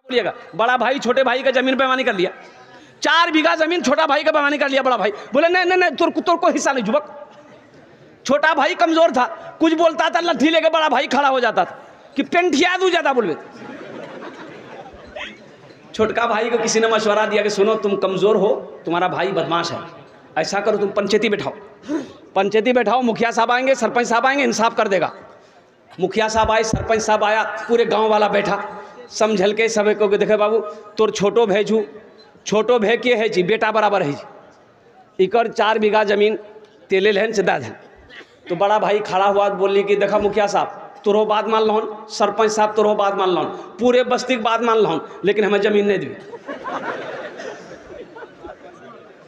बोलिएगा, बड़ा भाई छोटे भाई का जमीन बेईमानी कर लिया, 4 बीघा जमीन छोटा भाई का बेईमानी कर लिया। बड़ा भाई बोले नहीं नहीं नहीं, तुर को हिस्सा नहीं जुबक। छोटा भाई कमजोर था, कुछ बोलता था लट्ठी लेके बड़ा भाई खड़ा हो जाता था कि पेंटिया दू ज्यादा बोलवे। छोटका भाई को किसी ने मशवरा दिया कि सुनो तुम कमजोर हो, तुम्हारा भाई बदमाश है, ऐसा करो तुम पंचायती बैठाओ, पंचायती बैठाओ, मुखिया साहब आएंगे, सरपंच साहब आएंगे, इंसाफ कर देगा। मुखिया साहब आए, सरपंच साहब आया, पूरे गांव वाला बैठा, समझल के सब को देखे बाबू तोर छोटो भेजू, छोटो भे के है जी बेटा बराबर है जी, इकर 4 बीघा जमीन तेले लहन से दा दें। तो बड़ा भाई खड़ा हुआ बोली कि देखा मुखिया साहब तोरो बात मान लहन, सरपंच साहब तोरो बात मान लहन, पूरे बस्ती की बात मान लहन, लेकिन हमें जमीन नहीं दी।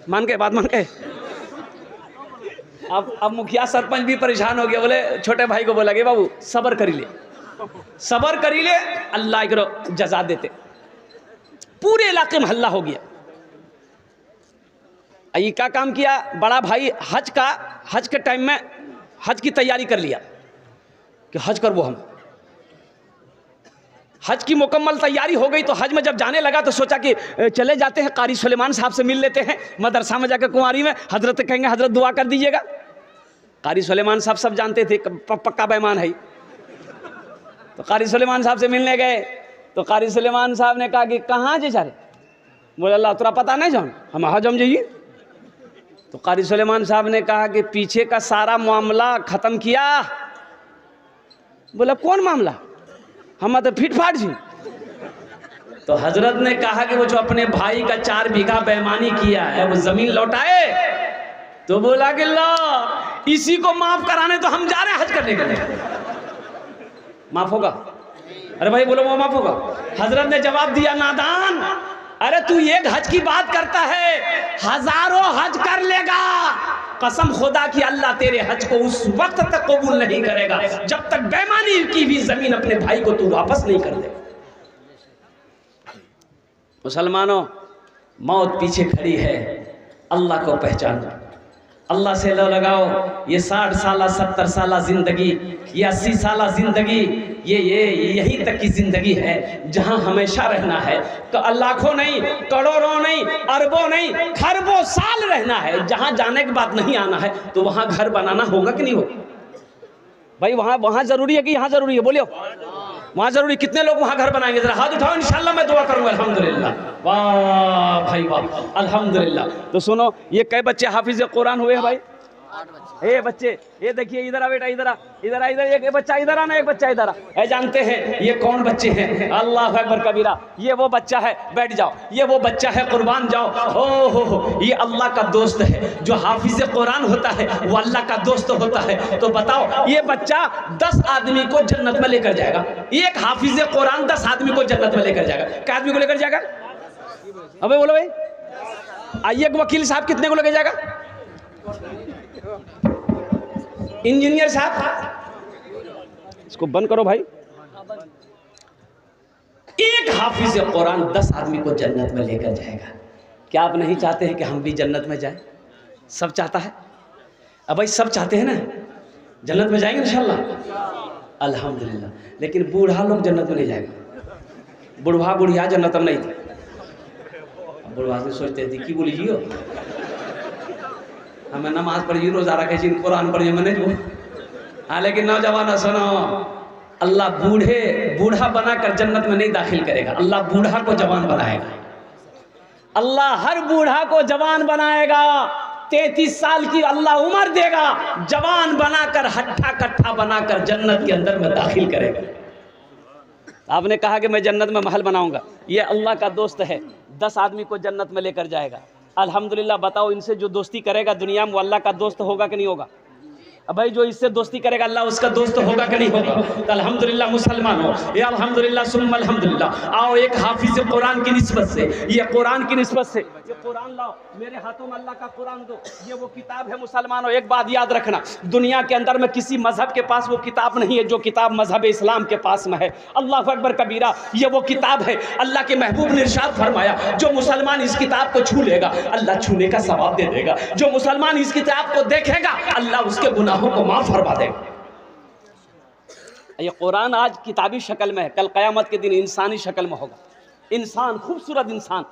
मान के बात मान के अब मुखिया सरपंच भी परेशान हो गया, बोले छोटे भाई को बोला कि बाबू सबर करी ले, सबर करी ले, अल्लाह करो जजा देते। पूरे इलाके में हल्ला हो गया। ये क्या काम किया बड़ा भाई, हज के टाइम में हज की तैयारी कर लिया कि हज करवो हम। हज की मुकम्मल तैयारी हो गई तो हज में जब जाने लगा तो सोचा कि चले जाते हैं कारी सुलेमान साहब से मिल लेते हैं, मदरसा में जाकर कुंवारी में हजरत कहेंगे हजरत दुआ कर दीजिएगा। कारी सुलेमान साहब सब जानते थे पक्का बेईमान है। तो कारी सुलेमान साहब से मिलने गए तो कारी सुलेमान साहब ने कहा कि कहाँ जे चारे, बोले अल्लाह तोरा पता नहीं जान हम हज हम जाइए। तो कारी सुलेमान साहब ने कहा कि पीछे का सारा मामला खत्म किया। बोला कौन मामला, हम तो फिट फाट जी। तो हजरत ने कहा कि वो जो अपने भाई का 4 बीघा बेईमानी किया है वो जमीन लौटाए। तो बोला कि ला इसी को माफ कराने तो हम जा रहे हैं हज करने के लिए। माफ होगा? अरे भाई बोलो वो माफ होगा? हजरत ने जवाब दिया नादान, अरे तू एक हज की बात करता है, हजारों हज कर लेगा। कसम खुदा की अल्लाह तेरे हज को उस वक्त तक कबूल नहीं करेगा जब तक बेईमानी की भी जमीन अपने भाई को तू वापस नहीं कर दे। मुसलमानों, मौत पीछे खड़ी है, अल्लाह को पहचानो, अल्लाह से लो लगाओ। ये 60 साल 70 साल जिंदगी, ये 80 साल जिंदगी, ये यही तक की जिंदगी है जहां हमेशा रहना है। तो लाखों नहीं, करोड़ों नहीं, अरबों नहीं, खरबों साल रहना है। जहां जाने के बाद नहीं आना है तो वहां घर बनाना होगा कि नहीं होगा? भाई वहां जरूरी है कि यहाँ जरूरी है? बोलियो वहां जरूरी। कितने लोग वहां घर बनाएंगे? जरा हाथ उठाओ, इंशाल्लाह मैं दुआ करूंगा। अल्हम्दुलिल्लाह, वाह भाई वाह, अल्हम्दुलिल्लाह। तो सुनो, ये कई बच्चे हाफिज कुरान हुए हैं भाई? ए बच्चे, ये देखिए इधर आ बेटा, इधर आ, इधर आ, इधर एक बच्चा इधर आना, एक बच्चा इधर आ। जानते हैं ये कौन बच्चे हैं? अल्लाह अकबर कबीरा। ये वो बच्चा है, बैठ जाओ, ये वो बच्चा है, कुर्बान जाओ। हो, ये अल्लाह का दोस्त है। जो हाफिज कुरान होता है वो अल्लाह का दोस्त होता है। तो बताओ, ये बच्चा 10 आदमी को जन्नत में लेकर जाएगा। एक हाफिज कुरान 10 आदमी को जन्नत में लेकर जाएगा। क्या आदमी को लेकर जाएगा? अबे बोलो भाई। आइए वकील साहब कितने को लेकर जाएगा? इंजीनियर साहब, इसको बंद करो भाई। एक हाफिज कुरान 10 आदमी को जन्नत में लेकर जाएगा। क्या आप नहीं चाहते हैं कि हम भी जन्नत में जाएं? सब चाहता है। अब भाई सब चाहते हैं ना, जन्नत में जाएंगे इंशाल्लाह, अल्हम्दुलिल्लाह। लेकिन बूढ़ा लोग जन्नत में नहीं जाएगा। बुढ़वा बुढ़िया जन्नत में नहीं थे। बुढ़वा से सोचते थे कि बोलिए हमें नमाज पढ़िए, रोजा रखे, कुरान पढ़िए, मैंने जो। हाँ, लेकिन नौजवान सुनो, अल्लाह बूढ़ा बनाकर जन्नत में नहीं दाखिल करेगा। अल्लाह बूढ़ा को जवान बनाएगा। अल्लाह हर बूढ़ा को जवान बनाएगा। 33 साल की अल्लाह उम्र देगा, जवान बनाकर हट्ठा कट्ठा बनाकर जन्नत के अंदर में दाखिल करेगा। आपने कहा कि मैं जन्नत में महल बनाऊंगा, ये अल्लाह का दोस्त है, 10 आदमी को जन्नत में लेकर जाएगा। अल्हम्दुलिल्लाह। बताओ, इनसे जो दोस्ती करेगा दुनिया में वो अल्लाह का दोस्त होगा कि नहीं होगा? अब भाई जो इससे दोस्ती करेगा अल्लाह उसका दोस्त होगा कि नहीं होगा? तो अल्हम्दुलिल्लाह मुसलमानों, ये अल्हम्दुलिल्लाह सुम्मा अल्हम्दुलिल्लाह। आओ एक हाफिज कुरान की निस्बत से, ये कुरान की निस्बत से, ये कुरान लाओ, मेरे हाथों में अल्लाह का कुरान दो। ये वो किताब है मुसलमानों। एक बात याद रखना, दुनिया के अंदर में किसी मजहब के पास वो किताब नहीं है जो किताब मजहब इस्लाम के पास में है। अल्लाह अकबर कबीरा। ये वो किताब है, अल्लाह के महबूब ने इरशाद फरमाया, जो मुसलमान इस किताब को छू लेगा अल्लाह छूने का सवाब दे देगा। जो मुसलमान इस किताब को देखेगा अल्लाह उसके गुनाहों को माफ फरमा देगा। ये कुरान आज किताबी शक्ल में है, कल क़यामत के दिन इंसानी शक्ल में होगा। इंसान, खूबसूरत इंसान,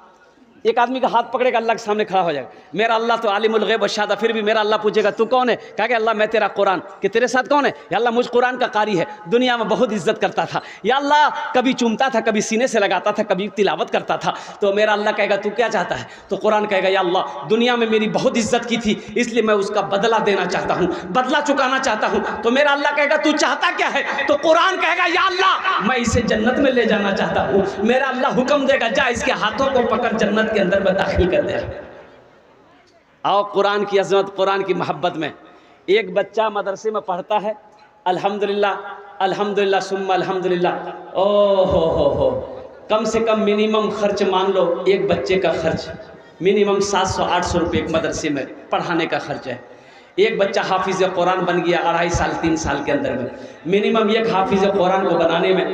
एक आदमी का हाथ पकड़ेगा, अल्लाह के सामने खड़ा हो जाएगा, मेरा अल्लाह तो आलिमुल गैब व शहादा, फिर भी मेरा अल्लाह पूछेगा तू कौन है? कहेगा अल्लाह मैं तेरा कुरान। कि तेरे साथ कौन है? या अल्लाह मुझ कुरान का कारी है, दुनिया में बहुत इज्जत करता था, या अल्लाह कभी चूमता था, कभी सीने से लगाता था, कभी तिलावत करता था। तो मेरा अल्लाह कहेगा तू क्या चाहता है? तो कुरान कहेगा या अल्लाह दुनिया में मेरी बहुत इज्जत की थी, इसलिए मैं उसका बदला देना चाहता हूँ, बदला चुकाना चाहता हूँ। तो मेरा अल्लाह कहेगा तू चाहता क्या है? तो कुरान कहेगा या अल्लाह मैं इसे जन्नत में ले जाना चाहता हूँ। मेरा अल्लाह हुक्म देगा जा इसके हाथों को पकड़ जन्नत के अंदर में दाखिल कर दे। आओ कुरान की अजमत, कुरान की मोहब्बत में। एक बच्चा मदरसे में पढ़ता है, अल्हम्दुलिल्लाह अल्हम्दुलिल्लाह सुम्मा अल्हम्दुलिल्लाह। ओ हो, कम से कम मिनिमम खर्च मान लो, एक बच्चे का खर्च मिनिमम 700-800 रुपये एक मदरसे में पढ़ाने का खर्च है। एक बच्चा हाफिज़ कुरान बन गया 2.5 साल 3 साल के अंदर में, मिनिमम एक हाफिज़ कुरान को बनाने में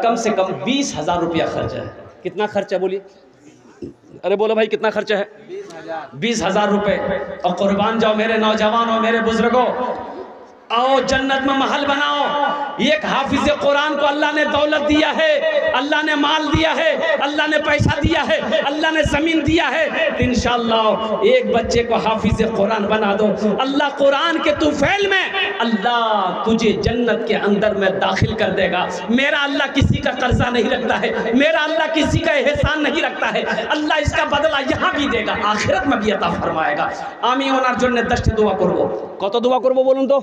कम से कम 20,000 रुपया खर्च है। कितना खर्च है बोलिए? अरे बोलो भाई कितना खर्चा है? 20,000 रुपए। और कुर्बान जाओ मेरे नौजवानों, मेरे बुजुर्गों, आओ जन्नत में महल बनाओ। एक हाफिज कुरान को अल्लाह ने दौलत दिया है, अल्लाह ने माल दिया है, अल्लाह ने पैसा दिया है, अल्लाह ने जमीन दिया है। इंशाअल्लाह एक बच्चे को हाफिज कुरान बना दो, अल्लाह कुरान के तुफैल में अल्लाह तुझे जन्नत के अंदर में दाखिल कर देगा। मेरा अल्लाह किसी का कर्जा नहीं रखता है, मेरा अल्लाह किसी का एहसान नहीं रखता है। अल्लाह इसका बदला यहाँ भी देगा, आखिरत में भी अता फरमाएगा। आमीन अर्जुन ने 10 दुआ करबो। कत दुआ करबो बोलूं तो?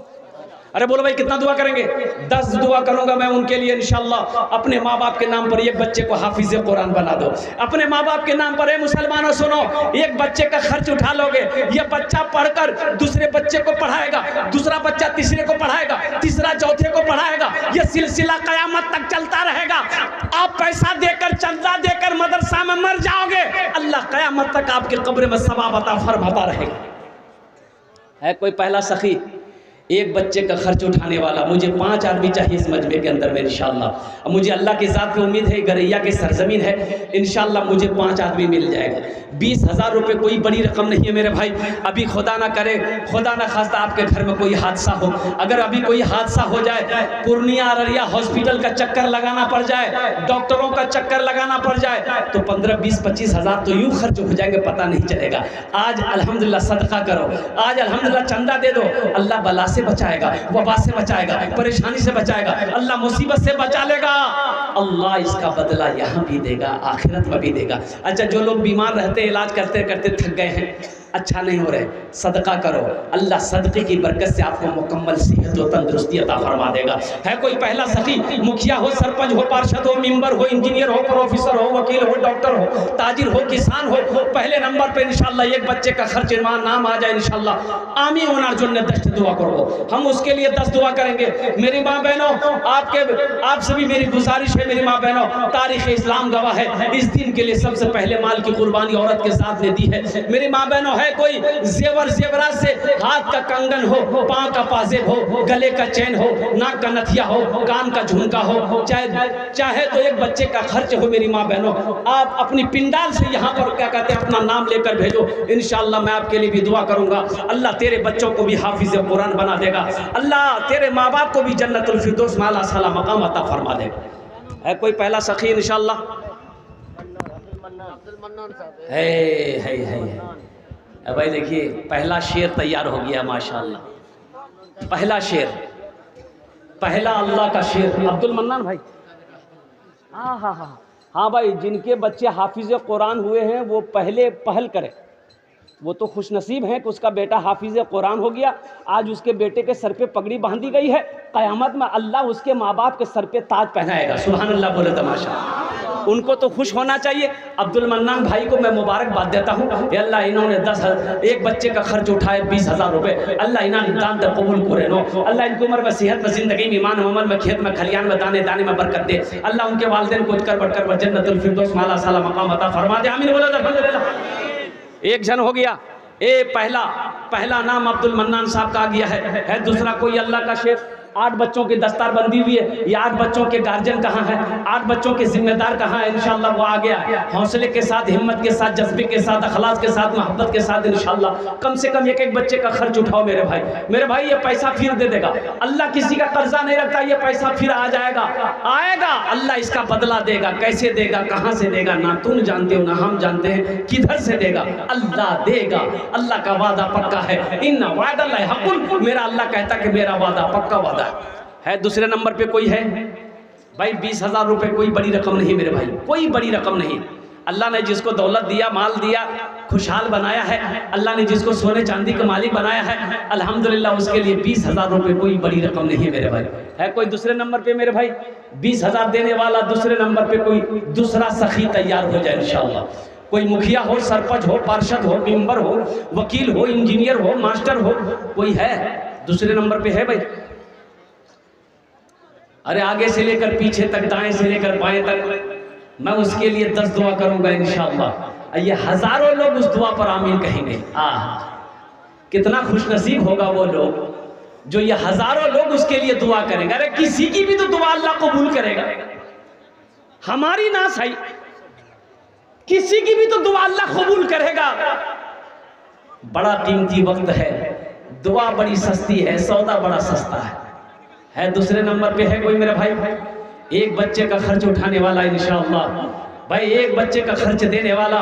अरे बोलो भाई कितना दुआ करेंगे? 10 दुआ करूंगा मैं उनके लिए इंशाअल्लाह। अपने माँ बाप के नाम पर एक बच्चे को हाफिज कुरान बना दो। अपने माँ बाप के नाम पर मुसलमानों सुनो, एक बच्चे का खर्च उठा लोगे, ये बच्चा पढ़कर दूसरे बच्चे को पढ़ाएगा, दूसरा बच्चा तीसरे को पढ़ाएगा, तीसरा चौथे को पढ़ाएगा, ये सिलसिला कयामत तक चलता रहेगा। आप पैसा देकर चंदा देकर मदरसा में मर जाओगे, अल्लाह कयामत तक आपके कब्र में सवाब अता फरमाता रहेगा। है कोई पहला सखी एक बच्चे का खर्च उठाने वाला? मुझे 5 आदमी चाहिए इस मजमे के अंदर में इंशाअल्लाह। मुझे अल्लाह की ज़ात पे उम्मीद है, गरैया की सरजमीन है, इंशाअल्लाह मुझे 5 आदमी मिल जाएगा। 20,000 रुपये कोई बड़ी रकम नहीं है मेरे भाई। अभी खुदा ना करे, खुदा ना खास्ता आपके घर में कोई हादसा हो, अगर अभी कोई हादसा हो जाए, पूर्णिया अररिया हॉस्पिटल का चक्कर लगाना पड़ जाए, डॉक्टरों का चक्कर लगाना पड़ जाए, तो 15, 20, 25 हज़ार तो यूँ खर्च हो जाएंगे, पता नहीं चलेगा। आज अल्हम्दुलिल्लाह सदका करो, आज अल्हम्दुलिल्लाह चंदा दे दो, अल्लाह बला से बचाएगा, वबा से बचाएगा, परेशानी से बचाएगा, अल्लाह मुसीबत से बचा लेगा। अल्लाह इसका बदला यहाँ भी देगा, आखिरत में भी देगा। अच्छा जो लोग बीमार रहते, इलाज करते करते थक गए हैं, अच्छा नहीं हो रहे, सदका करो, अल्लाह सदके की बरकत से आपको मुकम्मल सेहत और तंदुरुस्ती अता फरमा देगा। है कोई पहला सखी? मुखिया हो, सरपंच हो, पार्षद हो, मेंबर हो, इंजीनियर हो, प्रोफेसर हो, वकील हो, डॉक्टर हो, ताजिर हो, किसान हो, पहले नंबर पे इंशाअल्लाह एक बच्चे का खर्च नाम आ जाए इंशाअल्लाह। आमीन होना अर्जुन ने 10 दुआ करो, हम उसके लिए 10 दुआ करेंगे। मेरी माँ बहनों, आप सभी मेरी गुजारिश है, मेरी माँ बहनों, तारीख इस्लाम गवाह है, इस दिन के लिए सबसे पहले माल की कुर्बानी औरत के साथ ने दी है। मेरी माँ बहनों, है कोई जेवर जेवरात से हाथ का कंगन हो, पांव का पाजेब हो, गले का चैन हो, नाक का नथिया हो, कान का झुमका हो, चाहे तो एक बच्चे का खर्च हो। मेरी माँ बहनों, आप अपनी पिंडाल से यहाँ पर क्या कहते हैं अपना नाम लेकर भेजो, इंशाअल्लाह मैं आपके लिए भी दुआ करूंगा। अल्लाह तेरे बच्चों को भी हाफिज कुरान बना देगा, अल्लाह तेरे माँ बाप को भी जन्नतुल फिरदौस में आला साला मकाम अता फरमा देगा। है कोई पहला सखी इंशाअल्लाह? है भाई। देखिए पहला शेर तैयार हो गया माशाअल्लाह। पहला शेर, पहला अल्लाह का शेर। अब्दुल मन्नान भाई, हाँ भाई, जिनके बच्चे हाफिज कुरान हुए हैं वो पहले पहल करें। वो तो खुशनसीब हैं कि उसका बेटा हाफिज कुरान हो गया। आज उसके बेटे के सर पे पगड़ी बांधी गई है, क़यामत में अल्लाह उसके माँ बाप के सर पे ताज पहनाएगा। सुभान अल्लाह बोले तमाशा, उनको तो खुश होना चाहिए। अब्दुल मन्नान भाई को मैं मुबारकबाद देता हूँ। अल्लाह इन्होंने 10 एक बच्चे का खर्च उठाए 20,000 रुपये, अल्लाह इन्हें दान दे कबूल करे नो। अल्लाह इनकी उम्र में, सेहत में, जिंदगी में, ईमान अमल में, खेत में, खलियान में, दाने दाने में बरकत दे। अल्लाह उनके वालिदैन को उठकर बढ़कर जन्नतुल फिरदौस में आला साला मकाम अता फरमा दे। आमीन बोलो अल्हम्दुलिल्लाह। एक जन हो गया। पहला नाम अब्दुल मन्नान साहब का आ गया है। दूसरा कोई अल्लाह का शेर? 8 बच्चों की दस्तार बंदी हुई है, ये 8 बच्चों के गार्जियन कहाँ है, 8 बच्चों के जिम्मेदार कहाँ है? इंशाल्लाह वो आ गया। हौसले के साथ, हिम्मत के साथ, जज्बे के साथ, अखलास के साथ, मोहब्बत के साथ इंशाल्लाह कम से कम एक बच्चे का खर्च उठाओ मेरे भाई। मेरे भाई ये पैसा फिर दे देगा अल्लाह, किसी का कर्जा नहीं रखता, ये पैसा फिर आ जाएगा, आएगा, अल्लाह इसका बदला देगा। कैसे देगा, कहाँ से देगा, ना तुम जानते हो ना हम जानते हैं किधर से देगा, अल्लाह देगा। अल्लाह का वादा पक्का है, इन्ना वादल्लाहि हक़्क़ुन, मेरा अल्लाह कहता कि मेरा वादा पक्का वादा है। दूसरे नंबर पे कोई है भाई, 20,000 रुपए कोई बड़ी रकम नहीं मेरे भाई, कोई बड़ी रकम नहीं। अल्लाह ने जिसको दौलत दिया, माल दिया, खुशहाल बनाया है, अल्लाह ने जिसको सोने चांदी का मालिक बनाया है, अल्हम्दुलिल्लाह उसके लिए 20,000 रुपए कोई बड़ी रकम नहीं है मेरे भाई। है कोई दूसरे नंबर पे मेरे भाई 20,000 देने वाला? दूसरे नंबर पे कोई दूसरा सखी तैयार हो जाए इंशाअल्लाह। कोई मुखिया हो, सरपंच हो, पार्षद हो, मेंबर हो, वकील हो, इंजीनियर हो, मास्टर हो, कोई है दूसरे नंबर पे है भाई? अरे आगे से लेकर पीछे तक, दाएं से लेकर बाएं तक, मैं उसके लिए 10 दुआ करूंगा इंशाअल्लाह। ये हजारों लोग उस दुआ पर आमीन कहेंगे। कितना खुशनसीब होगा वो लोग जो ये हजारों लोग उसके लिए दुआ करेंगे। अरे किसी की भी तो दुआ अल्लाह कबूल करेगा, हमारी ना सही, किसी की भी तो दुआ अल्लाह कबूल करेगा। बड़ा कीमती वक्त है, दुआ बड़ी सस्ती है, सौदा बड़ा सस्ता है। दूसरे नंबर पे है कोई मेरे भाई? एक बच्चे का खर्च उठाने वाला इंशाअल्लाह भाई, एक बच्चे का खर्च देने वाला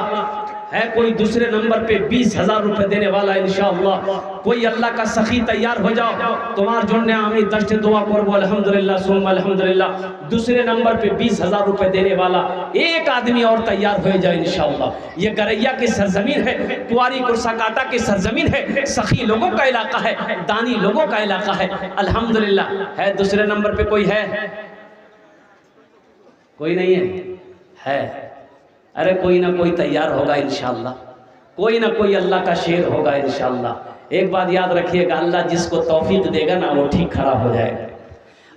है कोई? दूसरे नंबर पे 20,000 रुपए देने वाला इंशाअल्लाह। कोई अल्लाह का सखी तैयार हो जाओ, तुम्हार जोड़ने आमीन दस्ट दुआ करबो अल्हम्दुलिल्लाह सुम्मा अल्हम्दुलिल्लाह। दूसरे नंबर पे 20,000 रुपए देने वाला एक आदमी और तैयार हो जाए इंशाअल्लाह। ये गरैया की सरजमीन है, कुआरी कुर्साकाटा की सरजमीन है, सखी लोगों का इलाका है, दानी लोगों का इलाका है अल्हम्दुलिल्लाह। है दूसरे नंबर पे कोई है? कोई नहीं है? अरे कोई ना कोई तैयार होगा इंशाअल्लाह, कोई ना कोई अल्लाह का शेर होगा इंशाअल्लाह। एक बात याद रखिएगा, अल्लाह जिसको तौफीक देगा ना वो ठीक खड़ा हो जाएगा।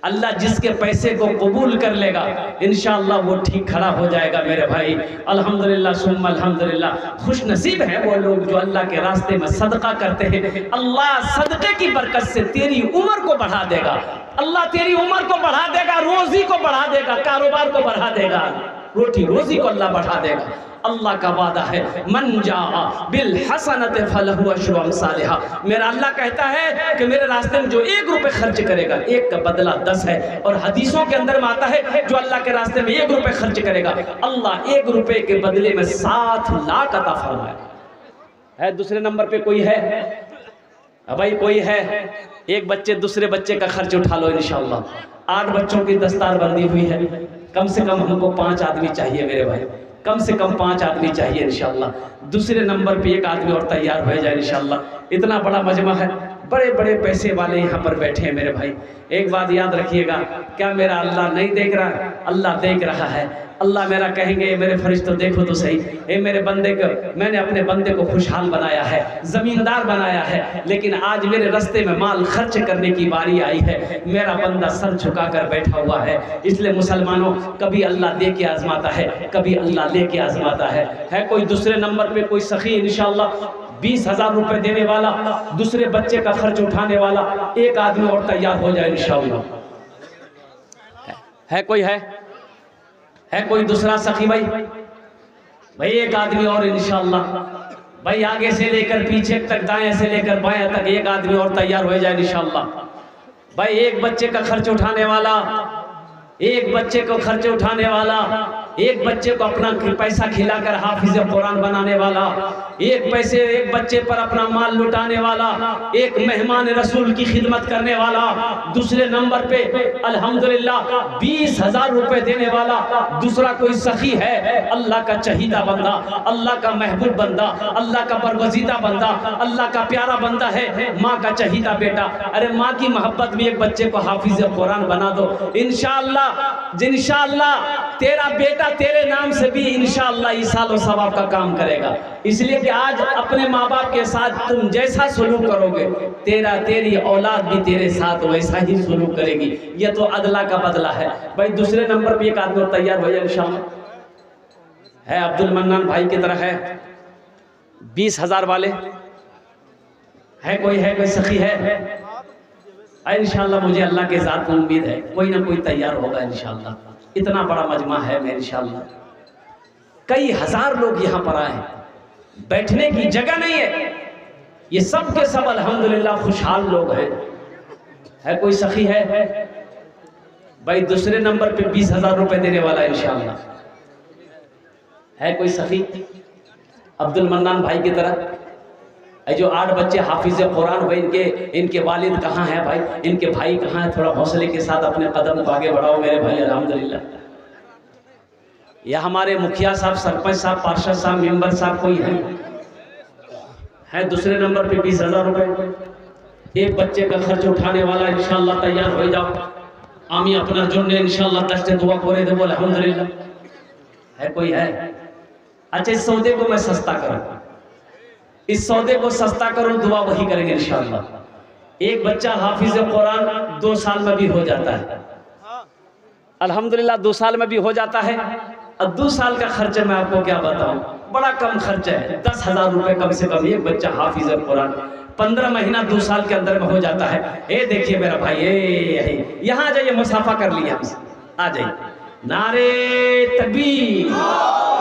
अल्लाह जिसके पैसे को कबूल कर लेगा इंशाअल्लाह वो ठीक खड़ा हो जाएगा मेरे भाई। अल्हम्दुलिल्लाह सुम्मा अल्हम्दुलिल्लाह। खुश नसीब है वो लोग जो अल्लाह के रास्ते में सदका करते हैं। अल्लाह सदके की बरकत से तेरी उम्र को बढ़ा देगा, अल्लाह तेरी उम्र को बढ़ा देगा, रोजी को बढ़ा देगा, कारोबार को बढ़ा देगा, रोटी रोजी को अल्लाह बढ़ा देगा। अल्लाह का वादा है, मन जाआ बिल हसनत फलहु अशरु अमसालिहा। मेरा अल्लाह कहता है कि मेरे रास्ते में जो 1 रुपए खर्च करेगा, 1 का बदला 10 है। और हदीसों के अंदर में आता है जो अल्लाह के रास्ते में 1 रुपए खर्च करेगा, अल्लाह 1 रुपए के बदले में 7 लाख अता फरमाएगा। है दूसरे नंबर पे कोई है? भाई कोई है? एक बच्चे दूसरे बच्चे का खर्च उठा लो इंशाअल्लाह। 8 बच्चों की दस्तार बंदी हुई है, कम से कम हमको 5 आदमी चाहिए मेरे भाई, कम से कम 5 आदमी चाहिए इंशाअल्लाह। दूसरे नंबर पे 1 आदमी और तैयार हो जाए इंशाअल्लाह। इतना बड़ा मजमा है, बड़े बड़े पैसे वाले यहाँ पर बैठे हैं मेरे भाई। एक बात याद रखिएगा, क्या मेरा अल्लाह नहीं देख रहा? अल्लाह देख रहा है। अल्लाह मेरा कहेंगे मेरे फरिश्तों देखो तो सही, ए मेरे बंदे को, मैंने अपने बंदे को खुशहाल बनाया है, ज़मींदार बनाया है, लेकिन आज मेरे रास्ते में माल खर्च करने की बारी आई है, मेरा बंदा सर झुका कर बैठा हुआ है। इसलिए मुसलमानों, कभी अल्लाह दे के आजमाता है, कभी अल्लाह ले के आजमाता है। कोई दूसरे नंबर पे कोई सखी इंशाअल्लाह 20,000 रुपए देने वाला, दूसरे बच्चे का खर्च उठाने वाला 1 आदमी और तैयार हो जाए इंशाअल्लाह। है कोई? है कोई दूसरा सखी भाई? 1 आदमी और इंशाअल्लाह भाई, आगे से लेकर पीछे तक, दाएं से लेकर बाएं तक 1 आदमी और तैयार हो जाए इंशाअल्लाह। भाई 1 बच्चे का खर्च उठाने वाला, 1 बच्चे को खर्च उठाने वाला, 1 बच्चे को अपना पैसा खिलाकर हाफिज कुरान बनाने वाला, 1 बच्चे पर अपना माल लुटाने वाला, 1 मेहमान रसूल की खिदमत करने वाला। दूसरे नंबर पे अल्हम्दुलिल्लाह 20,000 रुपए देने वाला दूसरा कोई सखी है, अल्लाह का चहीदा बंदा, अल्लाह का महबूब बंदा, अल्लाह का बरगजीदा बंदा, अल्लाह का प्यारा बंदा है, माँ का चहीदा बेटा। अरे माँ की मोहब्बत में 1 बच्चे को हाफिज कुरान बना दो इंशाअल्लाह। तेरा बेटा तेरे नाम से भी इंशाअल्लाह ईसाल और सवाब का काम करेगा। इसलिए कि आज अपने माँ बाप के साथ तुम जैसा सलूक करोगे, तेरी औलाद भी तेरे साथ वैसा ही सलूक करेगी। यह तो अदला का बदला है भाई। दूसरे नंबर पे 1 आदमी और तैयार हो जाए इंशाअल्लाह। है अब्दुल मन्नान भाई की तरह है 20,000 वाले? है कोई सखी? है इंशाअल्लाह मुझे अल्लाह के ज़ात में उम्मीद है कोई ना कोई तैयार होगा इंशाअल्लाह। इतना बड़ा मजमा है मैं इंशाअल्लाह, कई हजार लोग यहाँ पर आए, बैठने की जगह नहीं है। ये सब के सब अल्हम्दुलिल्लाह खुशहाल लोग हैं। है कोई सखी है भाई दूसरे नंबर पे 20,000 रुपए देने वाला इंशाअल्लाह? है कोई सखी अब्दुल मन्नान भाई की तरह? जो 8 बच्चे हाफिज कुरान हुए, इनके वालिद कहाँ हैं भाई, इनके भाई कहाँ हैं? थोड़ा हौसले के साथ अपने कदम को आगे बढ़ाओ मेरे भाई अल्हम्दुलिल्लाह। या हमारे मुखिया साहब, सरपंच साहब, पार्षद साहब, मेंबर साहब कोई है दूसरे नंबर पे 20,000 रुपए? एक बच्चे का खर्च उठाने वाला इंशाअल्लाह तैयार हो जाओ। आमी अपना जुड़ने इंशाअल्लाह दस्ते दुआ करे दे बोल अल्हम्दुलिल्लाह। है कोई है? अच्छा इस सौदे को मैं सस्ता करूं, इस सौदे को सस्ता करूं, दुआ वही करेंगे इंशाअल्लाह। एक बच्चा हाफिज कुरान 2 साल में भी हो जाता है अल्हम्दुलिल्लाह, 2 साल में भी हो जाता है। अब 2 साल का खर्चा मैं आपको क्या बताऊं, बड़ा कम खर्चा है, 10,000 रुपए कम से कम। एक बच्चा हाफिज कुरान 15 महीना 2 साल के अंदर में हो जाता है। ये देखिए मेरा भाई, ये यहाँ आ जाइए, मुसाफा कर लिया हमसे, आ जाइए। नारे तकबीर,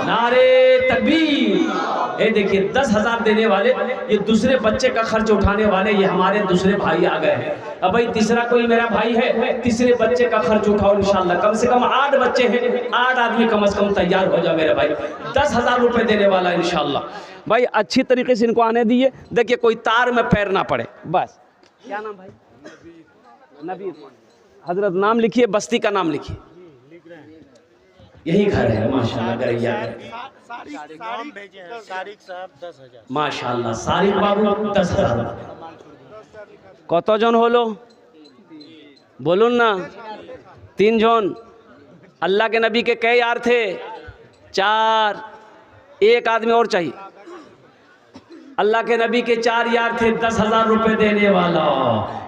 नारे तकबीर। ये देखिए 10,000 देने वाले, ये दूसरे बच्चे का खर्च उठाने वाले, ये हमारे दूसरे भाई आ गए हैं। अब भाई तीसरा कोई मेरा भाई है, तीसरे बच्चे का खर्च उठाओ इंशाअल्लाह। कम से कम 8 बच्चे हैं, 8 आदमी कम से कम तैयार हो जाओ मेरे भाई। 10,000 रुपए देने वाला इंशाअल्लाह भाई। अच्छी तरीके से इनको आने दीजिए, देखिए कोई तार में पैर ना पड़े बस। क्या नाम भाई? नबी हजरत नाम लिखिए, बस्ती का नाम लिखिए, यही घर है माशाल्लाह। गरिया माशाल्लाह, सारिक बाबू 10,000। कतजन हलो बोलून ना? 3 जन। अल्लाह के नबी के कई यार थे? 4। एक आदमी और चाहिए। अल्लाह के नबी के 4 यार थे। 10,000 रुपए देने वाला,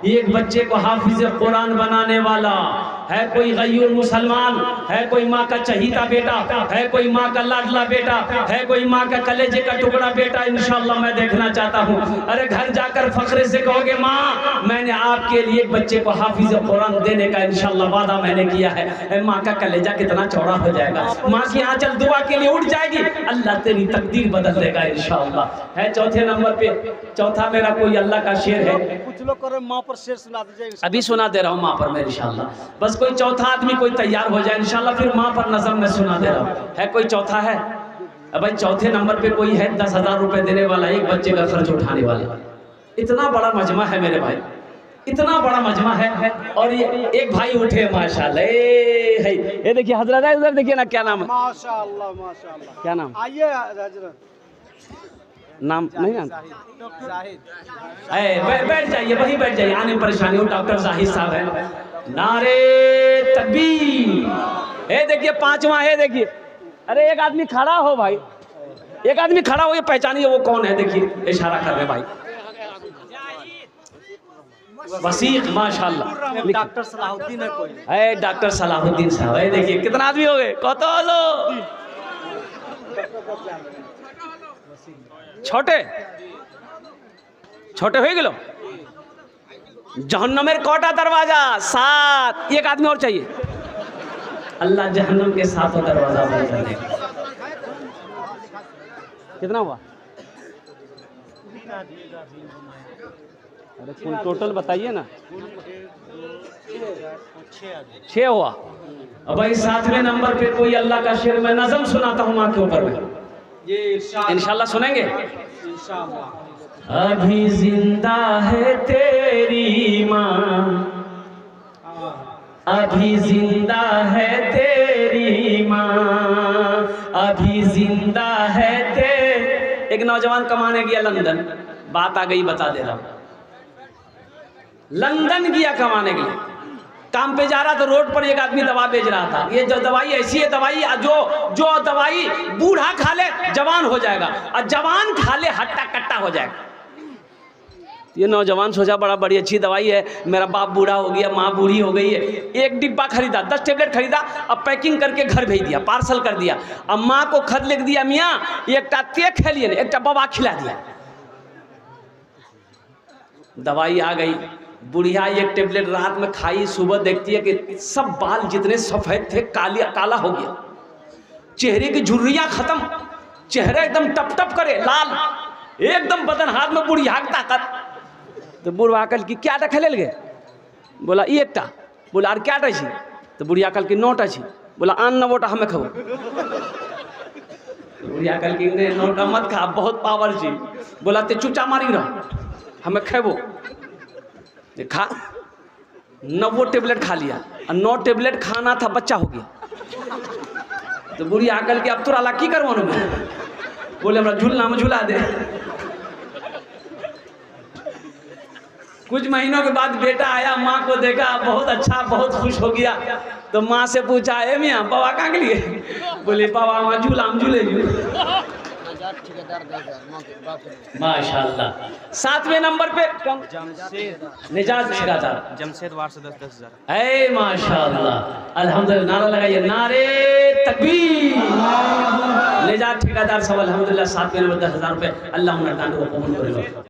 एक बच्चे को हाफिज कुरान बनाने वाला। है कोई गयूर मुसलमान? है कोई माँ का चहीता बेटा? है कोई माँ का लाडला बेटा? है कोई माँ का कलेजे का टुकड़ा बेटा? इंशाअल्लाह मैं देखना चाहता हूँ। अरे घर जाकर फखरे से कहोगे माँ मैंने आपके लिए एक बच्चे को हाफिज कुरान देने का इंशाअल्लाह वादा मैंने किया है। माँ का कलेजा कितना चौड़ा हो जाएगा, माँ की आंचल दुआ के लिए उठ जाएगी, अल्लाह तेरी तकदीर बदल देगा इंशाअल्लाह। है चौथे नंबर पे, चौथा मेरा कोई अल्लाह का शेर है। कुछ लोग करो माँ पर शेर सुना दीजिए। अभी सुना दे रहा हूँ माँ पर मैं इंशाअल्लाह। बस कोई चौथा आदमी कोई तैयार हो जाए इंशाअल्लाह, फिर माँ पर नज़म में सुना दे रहा हूँ। है कोई चौथा है? अब भाई चौथे नंबर पे कोई है 10,000 रुपए देने वाला, एक बच्चे का खर्च उठाने वाला। इतना बड़ा मजमा है मेरे भाई, इतना बड़ा मजमा है। और ये एक भाई उठे माशाल्लाह। ये देखिए हजरत है उधर, देखिए ना क्या नाम है? माशाल्लाह माशाल्लाह। क्या नाम? आइए हजरत। नाम नहीं जानता? बैठ जाइए, वही बैठ जाइए, आने परेशानी हो। डॉक्टर जाहिद साहब है। नारे तकबीर। ये देखिए 5वां है, देखिए। अरे एक आदमी खड़ा हो भाई, एक आदमी खड़ा हो, ये पहचानिए वो कौन है? देखिए इशारा कर रहे भाई। वसीक माशाल्लाह। डॉक्टर सलाहुद्दीन है कोई? है डॉक्टर सलाहुद्दीन साहब। है देखिए कितना आदमी हो गए, कत हलो? छोटे छोटे हो गलो। जहन्नमेर कोटा दरवाजा 7, एक आदमी और चाहिए। अल्लाह जहन्नम के 7 दरवाजा बंद कर देगा। कितना हुआ? अरे कुल टोटल बताइए ना। 6 हुआ। अब भाई 7वें नंबर पे कोई अल्लाह का शेर मैं नज़म सुनाता हूँ माँ के ऊपर में, ये इंशाल्लाह सुनेंगे। इंशाअल्लाह। अभी जिंदा है तेरी माँ, अभी जिंदा है तेरी माँ, अभी जिंदा है एक नौजवान कमाने गया लंदन, बात आ गई बता दे रहा हूँ। लंदन गया कमाने के लिए, काम पे जा रहा था, रोड पर एक आदमी दवा बेच रहा था। ये जो दवाई ऐसी है, दवाई जो दवाई बूढ़ा खा ले जवान हो जाएगा, और जवान खा ले हट्टा कट्टा हो जाएगा। ये नौजवान सोचा बड़ा बड़ी अच्छी दवाई है, मेरा बाप बूढ़ा हो गया, माँ बूढ़ी हो गई है। एक डिब्बा खरीदा, 10 टेबलेट खरीदा, अब पैकिंग करके घर भेज दिया, पार्सल कर दिया। अब माँ को खत लिख दिया, मियाँ एक ते खा लिए, एक बवा खिला दिया। दवाई आ गई, बुढ़िया एक टेबलेट रात में खाई, सुबह देखती है कि सब बाल जितने सफ़ेद थे काला हो गया, चेहरे की झुर्रियाँ खत्म, चेहरा एकदम टप टप करे लाल, एकदम बदन हाथ में बुढ़िया की ताकत। तो बुढ़वा कल की क्या खेल गए? बोला एकटा। बोला आर क्या छी? तो बुढ़िया कल की 9टा छी। बोला आन 9टा हमें खबो। बुढ़िया कल की 9टा मत खा, बहुत पावर छी। बोला ते चुपचाप मारी रहो, हमें खेबो। खा 9 टेबलेट खा लिया, और 9 टेबलेट खाना था, बच्चा हो गया। तो बुढ़िया कल की अब तोरा ला की करवानो मैं? बोले हमरा झूलना में झूला दे। कुछ महीनों के बाद बेटा आया, माँ को देखा, बहुत अच्छा, बहुत खुश हो गया। तो माँ से पूछा, ए मियाँ बाबा कहाँ के लिए? बोले बाबा वहाँ झूला में झूले। माशाल्लाह। 7वें नंबर पे निजात ठेकेदार, जमशेद वार से 10,000। ऐ माशाल्लाह, अल्हम्दुलिल्लाह। नारा लगाइए, नारे तकबीर। निजात ठेकेदार सब अल्हम्दुलिल्लाह 7वें नंबर 10,000 रुपये। अल्लाह उन्हें को कबूल करे।